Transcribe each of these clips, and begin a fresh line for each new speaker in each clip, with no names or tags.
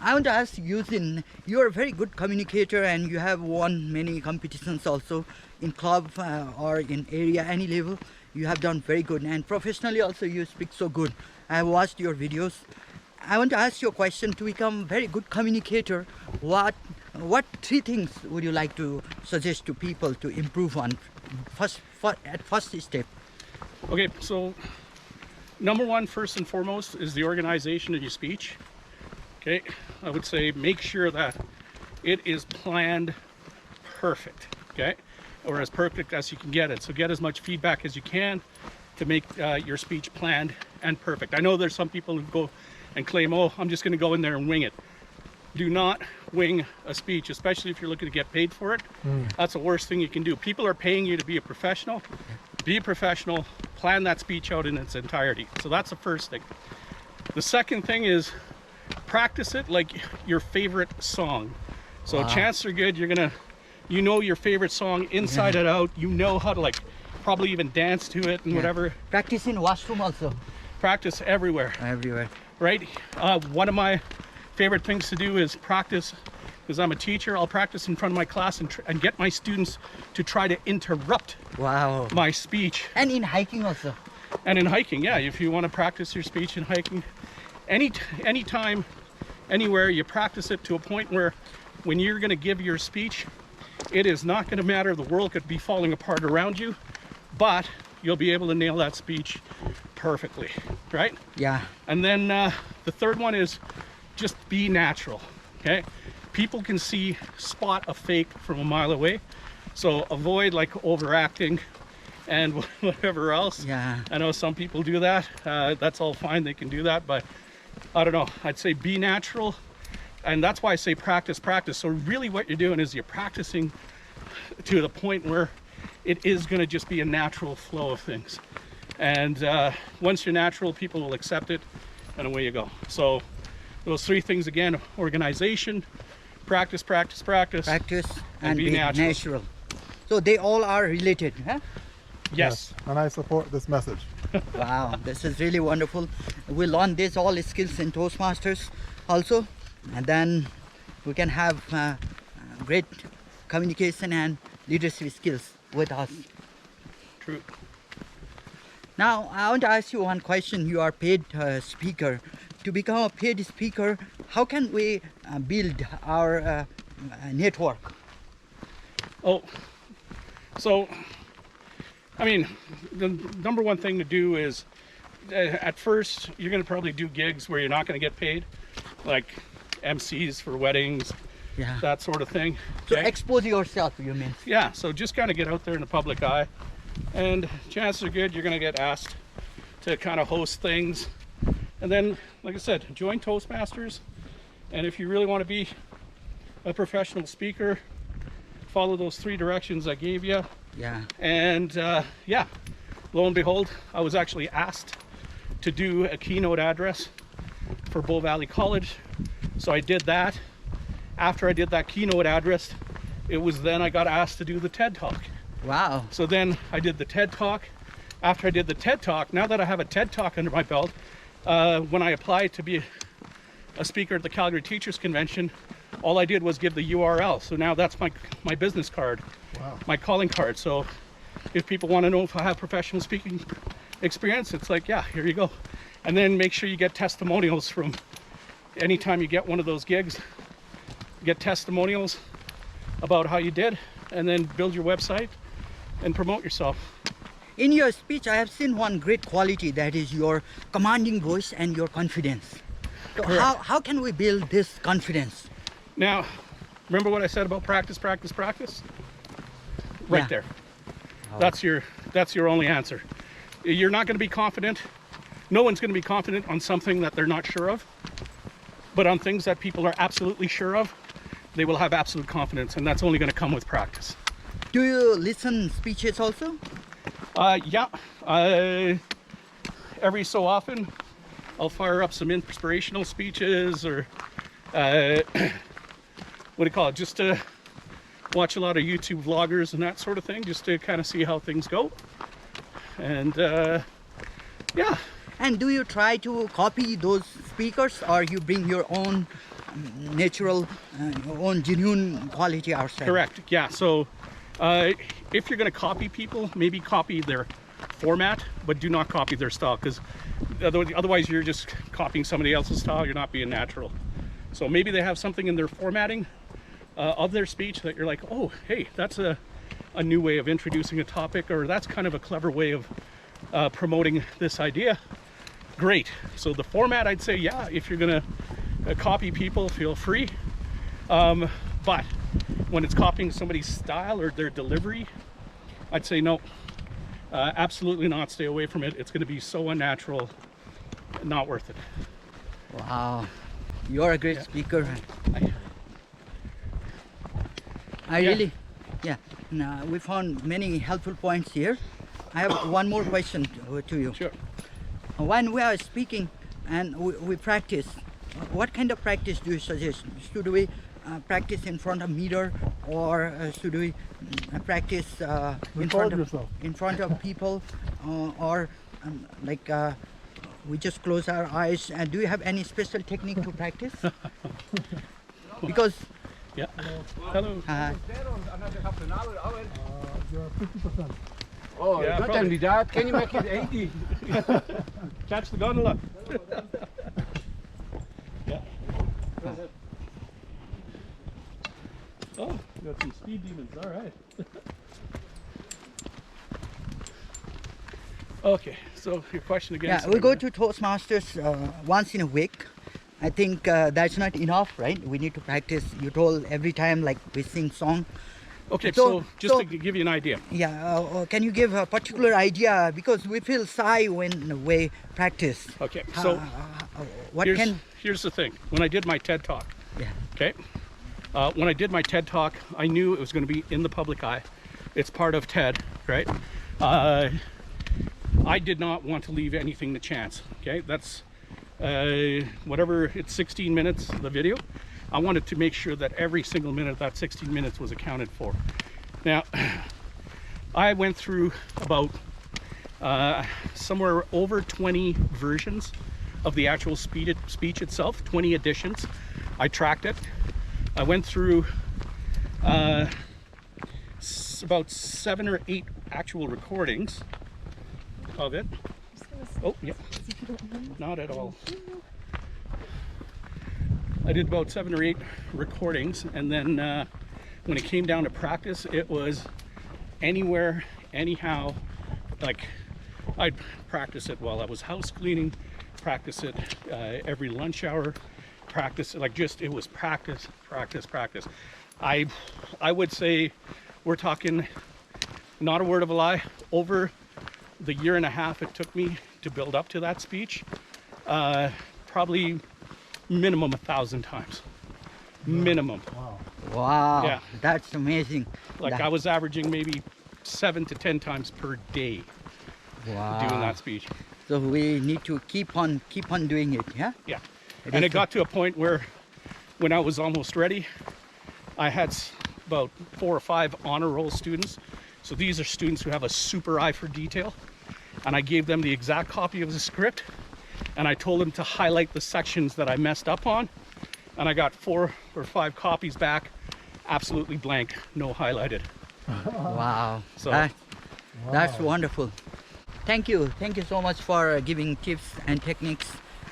I want to ask you, you're a very good communicator and you have won many competitions also in club or in area, any level. You have done very good, and professionally also you speak so good. I have watched your videos. I want to ask you a question. To become very good communicator, what three things would you like to suggest to people to improve on at first step?
Okay, so number one, first and foremost, is the organization of your speech. Okay, I would say make sure that it is planned perfect, okay, or as perfect as you can get it. So get as much feedback as you can to make your speech planned and perfect. I know there's some people who go and claim, oh, I'm just going to go in there and wing it. Do not wing a speech, especially if you're looking to get paid for it. That's the worst thing you can do. People are paying you to be a professional. Be a professional, plan that speech out in its entirety. So that's the first thing. The second thing is practice it like your favorite song. So chances are good you're gonna, you know your favorite song inside and out. You know how to like probably even dance to it and whatever.
Practice in washroom also.
Practice everywhere.
Everywhere.
Right? One of my favorite things to do is practice, because I'm a teacher, I'll practice in front of my class and get my students to try to interrupt my speech.
And in hiking also.
And in hiking, yeah, if you want to practice your speech in hiking, anytime, anywhere, you practice it to a point where when you're going to give your speech, it is not going to matter. The world could be falling apart around you, but you'll be able to nail that speech perfectly, right?
Yeah.
And then the third one is just be natural, okay? People can spot a fake from a mile away, so avoid like overacting and whatever else.
Yeah.
I know some people do that. That's all fine, they can do that, but I don't know. I'd say be natural, and that's why I say practice, practice. So really what you're doing is you're practicing to the point where it is going to just be a natural flow of things. And once you're natural, people will accept it, and away you go. So those three things again: organization, practice, practice, practice.
Practice and
be natural.
So they all are related, huh?
Yes.
And I support this message.
Wow, this is really wonderful. We learn this all skills in Toastmasters also, and then we can have great communication and leadership skills with us.
True.
Now I want to ask you one question. You are paid speaker. To become a paid speaker, how can we build our network?
Oh, so I mean, the number one thing to do is at first you're going to probably do gigs where you're not going to get paid, like MCs for weddings, that sort of thing.
So expose yourself, you mean?
Yeah, so just kind of get out there in the public eye, and chances are good you're going to get asked to kind of host things. And then, like I said, join Toastmasters, and if you really want to be a professional speaker, follow those three directions I gave you.
Yeah.
And yeah, lo and behold, I was actually asked to do a keynote address for Bow Valley College. So I did that. After I did that keynote address, it was then I got asked to do the TED Talk.
Wow.
So then I did the TED Talk. After I did the TED Talk, now that I have a TED Talk under my belt, when I applied to be a speaker at the Calgary Teachers Convention, all I did was give the URL. So now that's my business card, my calling card. So if people want to know if I have professional speaking experience, it's like, yeah, here you go. And then make sure you get testimonials from anytime you get one of those gigs. Get testimonials about how you did, and then build your website and promote yourself.
In your speech, I have seen one great quality, that is your commanding voice and your confidence. So how can we build this confidence?
Now, remember what I said about practice, practice, practice? Right there. That's your only answer. You're not going to be confident. No one's going to be confident on something that they're not sure of. But on things that people are absolutely sure of, they will have absolute confidence, and that's only going to come with practice.
Do you listen speeches also?
Yeah. Every so often, I'll fire up some inspirational speeches, or what do you call it? Just to watch a lot of YouTube vloggers and that sort of thing, just to kind of see how things go. And yeah.
And do you try to copy those speakers, or you bring your own natural, your own genuine quality outside?
Correct. Yeah. So if you're going to copy people, maybe copy their format, but do not copy their style, because otherwise you're just copying somebody else's style. You're not being natural. So maybe they have something in their formatting of their speech that you're like, oh, hey, that's a new way of introducing a topic, or that's kind of a clever way of promoting this idea. Great. So the format, I'd say, yeah, if you're going to copy people, feel free. But when it's copying somebody's style or their delivery, I'd say no, absolutely not. Stay away from it. It's going to be so unnatural, not worth it.
Wow, you're a great speaker. I really, no, we found many helpful points here. I have one more question to you.
Sure.
When we are speaking and we practice, what kind of practice do you suggest? Should we practice in front of mirror, or should we practice in front of people, or like we just close our eyes? And do you have any special technique to practice? Because
yeah. Hello.
You're 50%.
Oh,
Yeah,
not
probably.
only that, can you make it 80?
Catch the gondola. Yeah. Oh, we got some speed demons. All right. Okay, so your question again.
yeah, we go to Toastmasters once in a week. I think that's not enough, right? We need to practice. You told every time, like we sing song.
Okay, so just to give you an idea.
Yeah, can you give a particular idea, because we feel shy when we practice.
Okay, so
What
here's the thing. When I did my TED Talk,
Yeah.
okay, when I did my TED Talk, I knew it was going to be in the public eye. It's part of TED, right? I did not want to leave anything to chance. Okay, that's whatever, it's 16 minutes, the video. I wanted to make sure that every single minute of that 16 minutes was accounted for. Now, I went through about somewhere over 20 versions of the actual speech itself, 20 editions. I tracked it. I went through about 7 or 8 actual recordings of it. Oh, yeah, not at all. I did about 7 or 8 recordings, and then when it came down to practice, it was anywhere, anyhow. Like, I'd practice it while I was house cleaning, practice it every lunch hour, practice it, like, just, it was practice, practice, practice. I would say we're talking, not a word of a lie, over the year and a half it took me to build up to that speech, probably minimum 1,000 times. Minimum.
Wow,
Yeah.
that's amazing.
Like, I was averaging maybe 7 to 10 times per day doing that speech.
So we need to keep on doing it, yeah?
Yeah.
It
And
is
it got to a point where when I was almost ready, I had about 4 or 5 honor roll students. So these are students who have a super eye for detail. And I gave them the exact copy of the script, and I told them to highlight the sections that I messed up on. And I got 4 or 5 copies back, absolutely blank, no highlighted.
Wow,
So-
that's wonderful. Thank you so much for giving tips and techniques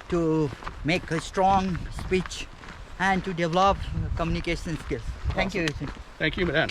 to make a strong speech and to develop communication skills. Thank you.
Thank you, Madan.